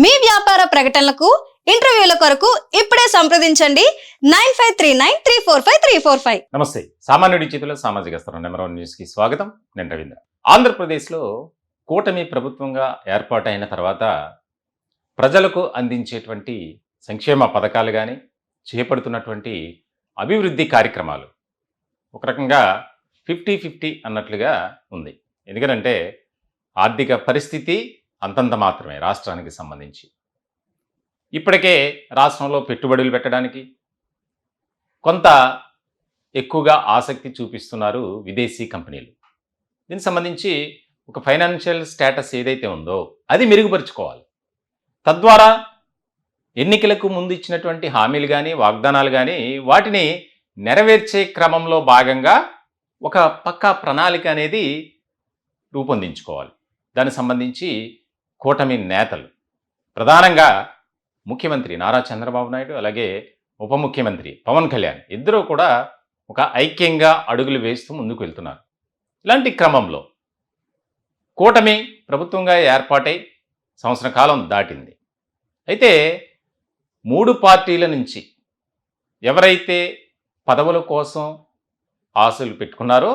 మీ వ్యాపార ప్రకటనలకు ఇంటర్వ్యూల కొరకు ఇప్పుడే సంప్రదించండి 9539345345. నమస్తే. సామాన్యుడి చేతిలో సామాజిక స్థరం నెంబర్ 1 న్యూస్ కి స్వాగతం. నేను రవీంద్ర. ఆంధ్రప్రదేశ్లో కూటమి ప్రభుత్వంగా ఏర్పాటైన తర్వాత ప్రజలకు అందించేటువంటి సంక్షేమ పథకాలు కానీ చేపడుతున్నటువంటి అభివృద్ధి కార్యక్రమాలు ఒక రకంగా 50-50 అన్నట్లుగా ఉంది. ఎందుకంటే ఆర్థిక పరిస్థితి అంతంత మాత్రమే రాష్ట్రానికి సంబంధించి. ఇప్పటికే రాష్ట్రంలో పెట్టుబడులు పెట్టడానికి కొంత ఎక్కువగా ఆసక్తి చూపిస్తున్నారు విదేశీ కంపెనీలు. దీనికి సంబంధించి ఒక ఫైనాన్షియల్ స్టేటస్ ఏదైతే ఉందో అది మెరుగుపరుచుకోవాలి. తద్వారా ఎన్నికలకు ముందు ఇచ్చినటువంటి హామీలు కానీ వాగ్దానాలు కానీ వాటిని నెరవేర్చే క్రమంలో భాగంగా ఒక పక్కా ప్రణాళిక అనేది రూపొందించుకోవాలి. దానికి సంబంధించి కూటమి నేతలు ప్రధానంగా ముఖ్యమంత్రి నారా చంద్రబాబు నాయుడు అలాగే ఉప ముఖ్యమంత్రి పవన్ కళ్యాణ్ ఇద్దరూ కూడా ఒక ఐక్యంగా అడుగులు వేస్తూ ముందుకు వెళ్తున్నారు. ఇలాంటి క్రమంలో కూటమి ప్రభుత్వంగా ఏర్పాటై సంవత్సర కాలం దాటింది. అయితే 3 పార్టీల నుంచి ఎవరైతే పదవుల కోసం ఆశలు పెట్టుకున్నారో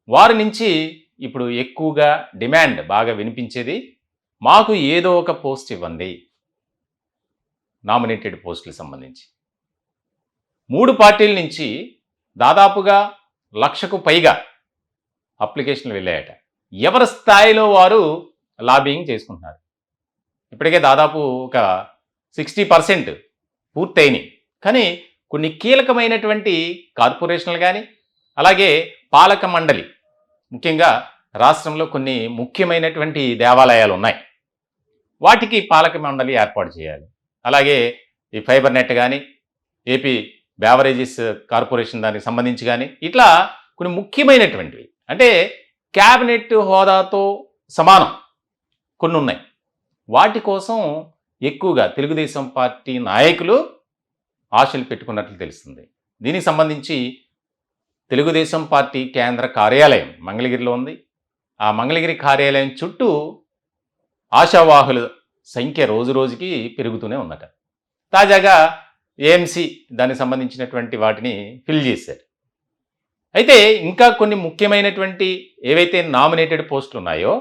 వారి నుంచి ఇప్పుడు ఎక్కువగా డిమాండ్ బాగా వినిపించేది, మాకు ఏదో ఒక పోస్ట్ ఇవ్వండి, నామినేటెడ్ పోస్టులకు సంబంధించి. 3 పార్టీల నుంచి దాదాపుగా 1,00,000కు పైగా అప్లికేషన్లు వెళ్ళాయట. ఎవరి స్థాయిలో వారు లాబింగ్ చేసుకుంటున్నారు. ఇప్పటికే దాదాపు ఒక 60% పూర్తయినాయి. కానీ కొన్ని కీలకమైనటువంటి కార్పొరేషన్లు కానీ అలాగే పాలక మండలి, ముఖ్యంగా రాష్ట్రంలో కొన్ని ముఖ్యమైనటువంటి దేవాలయాలు ఉన్నాయి, వాటికి పాలక మండలి ఏర్పాటు చేయాలి. అలాగే ఈ ఫైబర్ నెట్ కానీ ఏపీ బ్యావరేజెస్ కార్పొరేషన్ దానికి సంబంధించి కానీ ఇట్లా కొన్ని ముఖ్యమైనటువంటివి అంటే క్యాబినెట్ హోదాతో సమానం కొన్ని ఉన్నాయి. వాటి కోసం ఎక్కువగా తెలుగుదేశం పార్టీ నాయకులు ఆశలు పెట్టుకున్నట్లు తెలుస్తుంది. దీనికి సంబంధించి తెలుగుదేశం పార్టీ కేంద్ర కార్యాలయం మంగళగిరిలో ఉంది. ఆ మంగళగిరి కార్యాలయం చుట్టూ ఆశావాహుల సంఖ్య రోజు రోజుకి పెరుగుతూనే ఉందట. తాజాగా ఏఎంసీ దానికి సంబంధించినటువంటి వాటిని ఫిల్ చేశారు. అయితే ఇంకా కొన్ని ముఖ్యమైనటువంటి ఏవైతే నామినేటెడ్ పోస్టులు ఉన్నాయో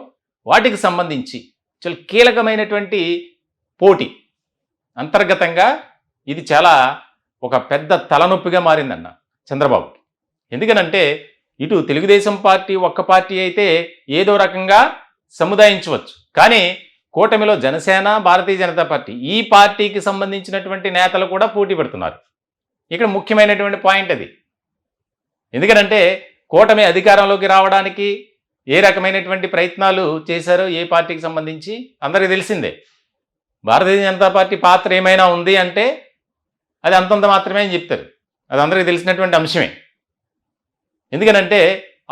వాటికి సంబంధించి చాలా కీలకమైనటువంటి పోటీ అంతర్గతంగా ఇది చాలా ఒక పెద్ద తలనొప్పిగా మారిందన్న చంద్రబాబుకి. ఎందుకనంటే ఇటు తెలుగుదేశం పార్టీ ఒక్క పార్టీ అయితే ఏదో రకంగా సముదాయించవచ్చు, కానీ కూటమిలో జనసేన భారతీయ జనతా పార్టీ ఈ పార్టీకి సంబంధించినటువంటి నేతలు కూడా పోటీ పెడుతున్నారు. ఇక్కడ ముఖ్యమైనటువంటి పాయింట్ అది. ఎందుకంటే కూటమి అధికారంలోకి రావడానికి ఏ రకమైనటువంటి ప్రయత్నాలు చేశారో ఏ పార్టీకి సంబంధించి అందరికీ తెలిసిందే. భారతీయ జనతా పార్టీ పాత్ర ఏమైనా ఉంది అంటే అది అంతంత మాత్రమే అని చెప్తారు. అది అందరికీ తెలిసినటువంటి అంశమే. ఎందుకనంటే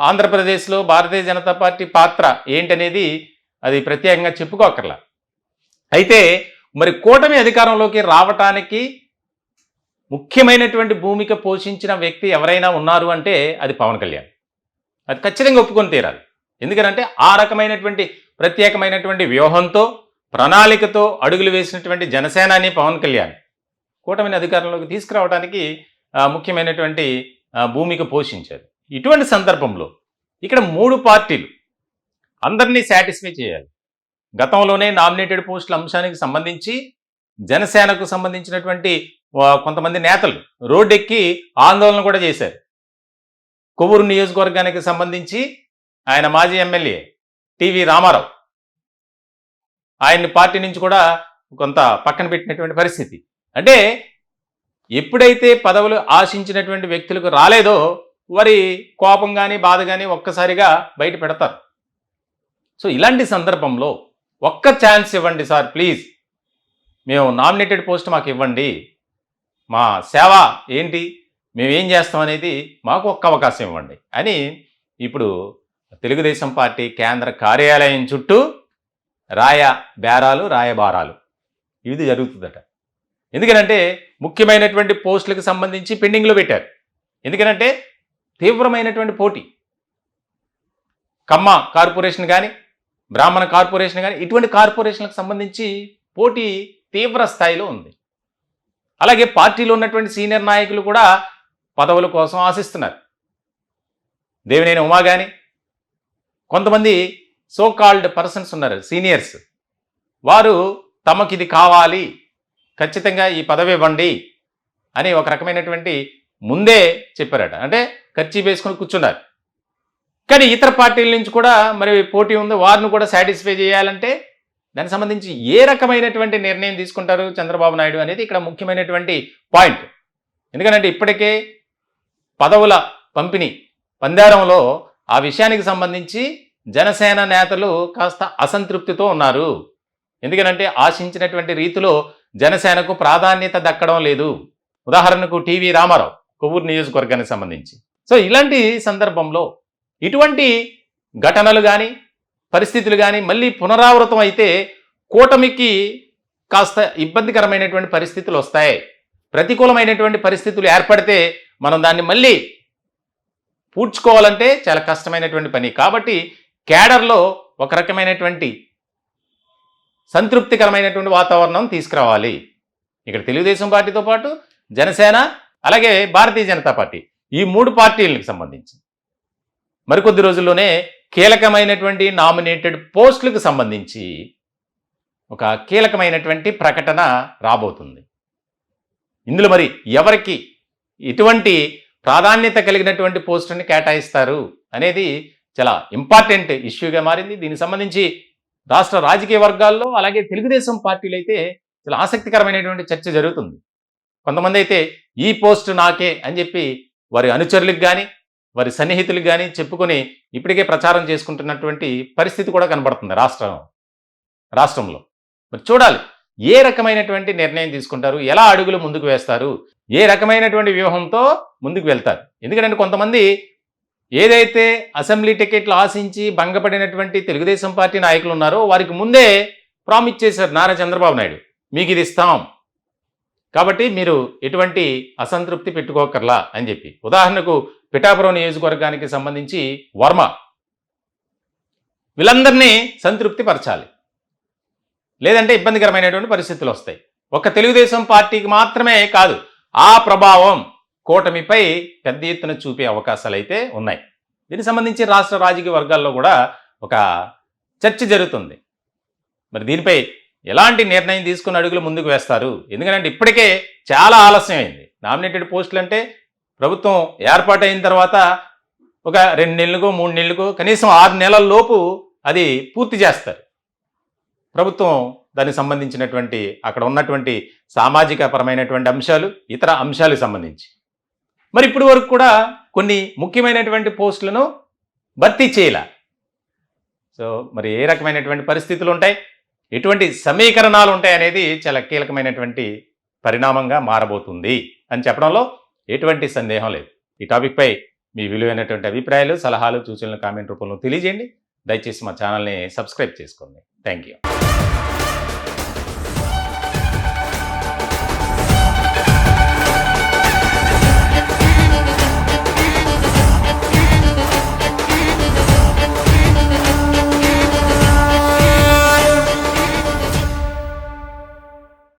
ఆంధ్రప్రదేశ్లో భారతీయ జనతా పార్టీ పాత్ర ఏంటనేది అది ప్రత్యేకంగా చెప్పుకోకర్లా. అయితే మరి కూటమి అధికారంలోకి రావటానికి ముఖ్యమైనటువంటి భూమిక పోషించిన వ్యక్తి ఎవరైనా ఉన్నారు అంటే అది పవన్ కళ్యాణ్. అది ఖచ్చితంగా ఒప్పుకొని తీరాలి. ఎందుకంటే ఆ రకమైనటువంటి ప్రత్యేకమైనటువంటి వ్యూహంతో ప్రణాళికతో అడుగులు వేసినటువంటి జనసేనాని పవన్ కళ్యాణ్ కూటమిని అధికారంలోకి తీసుకురావడానికి ముఖ్యమైనటువంటి భూమిక పోషించారు. ఇటువంటి సందర్భంలో ఇక్కడ 3 పార్టీలు అందరినీ సాటిస్ఫై చేయాలి. గతంలోనే నామినేటెడ్ పోస్టుల అంశానికి సంబంధించి జనసేనకు సంబంధించినటువంటి కొంతమంది నేతలు రోడ్డెక్కి ఆందోళన కూడా చేశారు. కొవ్వూరు నియోజకవర్గానికి సంబంధించి ఆయన మాజీ ఎమ్మెల్యే టీవీ రామారావు ఆయన్ని పార్టీ నుంచి కూడా కొంత పక్కన పెట్టినటువంటి పరిస్థితి. అంటే ఎప్పుడైతే పదవులు ఆశించినటువంటి వ్యక్తులకు రాలేదో వారి కోపం కానీ బాధ కానీ ఒక్కసారిగా బయట పెడతారు. సో ఇలాంటి సందర్భంలో ఒక్క ఛాన్స్ ఇవ్వండి సార్ ప్లీజ్, మేము నామినేటెడ్ పోస్ట్ మాకు ఇవ్వండి, మా సేవ ఏంటి, మేమేం చేస్తాం అనేది మాకు ఒక్క అవకాశం ఇవ్వండి అని ఇప్పుడు తెలుగుదేశం పార్టీ కేంద్ర కార్యాలయం చుట్టూ రాయబారాలు ఇది జరుగుతుందట. ఎందుకనంటే ముఖ్యమైనటువంటి పోస్టులకు సంబంధించి పెండింగ్లో పెట్టారు. ఎందుకనంటే తీవ్రమైనటువంటి పోటీ. కమ్మ కార్పొరేషన్ కానీ బ్రాహ్మణ కార్పొరేషన్ కానీ ఇటువంటి కార్పొరేషన్లకు సంబంధించి పోటీ తీవ్ర స్థాయిలో ఉంది. అలాగే పార్టీలో ఉన్నటువంటి సీనియర్ నాయకులు కూడా పదవుల కోసం ఆశిస్తున్నారు. దేవినేని ఉమా కానీ, కొంతమంది సో కాల్డ్ పర్సన్స్ ఉన్నారు సీనియర్స్, వారు తమకి ఇది కావాలి, ఖచ్చితంగా ఈ పదవి ఇవ్వండి అని ఒక రకమైనటువంటి ముందే చెప్పారట. అంటే ఖర్చు వేసుకుని కూర్చున్నారు. కానీ ఇతర పార్టీల నుంచి కూడా మరి పోటీ ఉంది, వారిని కూడా సాటిస్ఫై చేయాలంటే దానికి సంబంధించి ఏ రకమైనటువంటి నిర్ణయం తీసుకుంటారు చంద్రబాబు నాయుడు అనేది ఇక్కడ ముఖ్యమైనటువంటి పాయింట్. ఎందుకంటే ఇప్పటికే పదవుల పంపిణీ పందేరంలో ఆ విషయానికి సంబంధించి జనసేన నేతలు కాస్త అసంతృప్తితో ఉన్నారు. ఎందుకంటే ఆశించినటువంటి రీతిలో జనసేనకు ప్రాధాన్యత దక్కడం లేదు. ఉదాహరణకు టీవీ రామారావు కొవ్వూరు నియోజకవర్గానికి సంబంధించి. సో ఇలాంటి సందర్భంలో ఇటువంటి ఘటనలు కానీ పరిస్థితులు కానీ మళ్ళీ పునరావృతం అయితే కూటమికి కాస్త ఇబ్బందికరమైనటువంటి పరిస్థితులు వస్తాయి. ప్రతికూలమైనటువంటి పరిస్థితులు ఏర్పడితే మనం దాన్ని మళ్ళీ పూడ్చుకోవాలంటే చాలా కష్టమైనటువంటి పని. కాబట్టి క్యాడర్లో ఒక రకమైనటువంటి సంతృప్తికరమైనటువంటి వాతావరణం తీసుకురావాలి. ఇక్కడ తెలుగుదేశం పార్టీతో పాటు జనసేన అలాగే భారతీయ జనతా పార్టీ ఈ 3 పార్టీలకు సంబంధించి మరికొద్ది రోజుల్లోనే కీలకమైనటువంటి నామినేటెడ్ పోస్టులకు సంబంధించి ఒక కీలకమైనటువంటి ప్రకటన రాబోతుంది. ఇందులో మరి ఎవరికి ఎటువంటి ప్రాధాన్యత కలిగినటువంటి పోస్టుని కేటాయిస్తారు అనేది చాలా ఇంపార్టెంట్ ఇష్యూగా మారింది. దీనికి సంబంధించి రాష్ట్ర రాజకీయ వర్గాల్లో అలాగే తెలుగుదేశం పార్టీలు అయితే చాలా ఆసక్తికరమైనటువంటి చర్చ జరుగుతుంది. కొంతమంది అయితే ఈ పోస్టు నాకే అని చెప్పి వారి అనుచరులకు కానీ వారి సన్నిహితులకు కానీ చెప్పుకొని ఇప్పటికే ప్రచారం చేసుకుంటున్నటువంటి పరిస్థితి కూడా కనబడుతుంది రాష్ట్రంలో. మరి చూడాలి ఏ రకమైనటువంటి నిర్ణయం తీసుకుంటారు, ఎలా అడుగులు ముందుకు వేస్తారు, ఏ రకమైనటువంటి వ్యూహంతో ముందుకు వెళ్తారు. ఎందుకంటే కొంతమంది ఏదైతే అసెంబ్లీ టికెట్లు ఆశించి భంగపడినటువంటి తెలుగుదేశం పార్టీ నాయకులు ఉన్నారో వారికి ముందే ప్రామిస్ చేశారు నారా చంద్రబాబు నాయుడు, మీకు ఇది ఇస్తాం, కాబట్టి మీరు ఎటువంటి అసంతృప్తి పెట్టుకోకర్లా అని చెప్పి. ఉదాహరణకు పిఠాపురం నియోజకవర్గానికి సంబంధించి వర్మ, వీళ్ళందరినీ సంతృప్తి పరచాలి, లేదంటే ఇబ్బందికరమైనటువంటి పరిస్థితులు వస్తాయి. ఒక్క తెలుగుదేశం పార్టీకి మాత్రమే కాదు, ఆ ప్రభావం కూటమిపై పెద్ద ఎత్తున చూపే అవకాశాలు అయితే ఉన్నాయి. దీనికి సంబంధించి రాష్ట్ర రాజకీయ వర్గాల్లో కూడా ఒక చర్చ జరుగుతుంది. మరి దీనిపై ఎలాంటి నిర్ణయం తీసుకుని అడుగులు ముందుకు వేస్తారు? ఎందుకంటే ఇప్పటికే చాలా ఆలస్యమైంది. నామినేటెడ్ పోస్టులు అంటే ప్రభుత్వం ఏర్పాటైన తర్వాత ఒక 2 నెలలకో 3 నెలలకో కనీసం 6 నెలల లోపు అది పూర్తి చేస్తారు ప్రభుత్వం. దానికి సంబంధించినటువంటి అక్కడ ఉన్నటువంటి సామాజిక పరమైనటువంటి అంశాలు, ఇతర అంశాలకు సంబంధించి మరి ఇప్పటి వరకు కూడా కొన్ని ముఖ్యమైనటువంటి పోస్టులను భర్తీ చేయాల. సో మరి ఏ రకమైనటువంటి పరిస్థితులు ఉంటాయి, ఎటువంటి సమీకరణాలు ఉంటాయి అనేది చాలా కీలకమైనటువంటి పరిణామంగా మారబోతుంది అని చెప్పడంలో ఎటువంటి సందేహం లేదు. ఈ టాపిక్పై మీ విలువైనటువంటి అభిప్రాయాలు, సలహాలు, సూచనలు కామెంట్ రూపంలో తెలియజేయండి. దయచేసి మా ఛానల్ని సబ్స్క్రైబ్ చేసుకోండి. Thank you.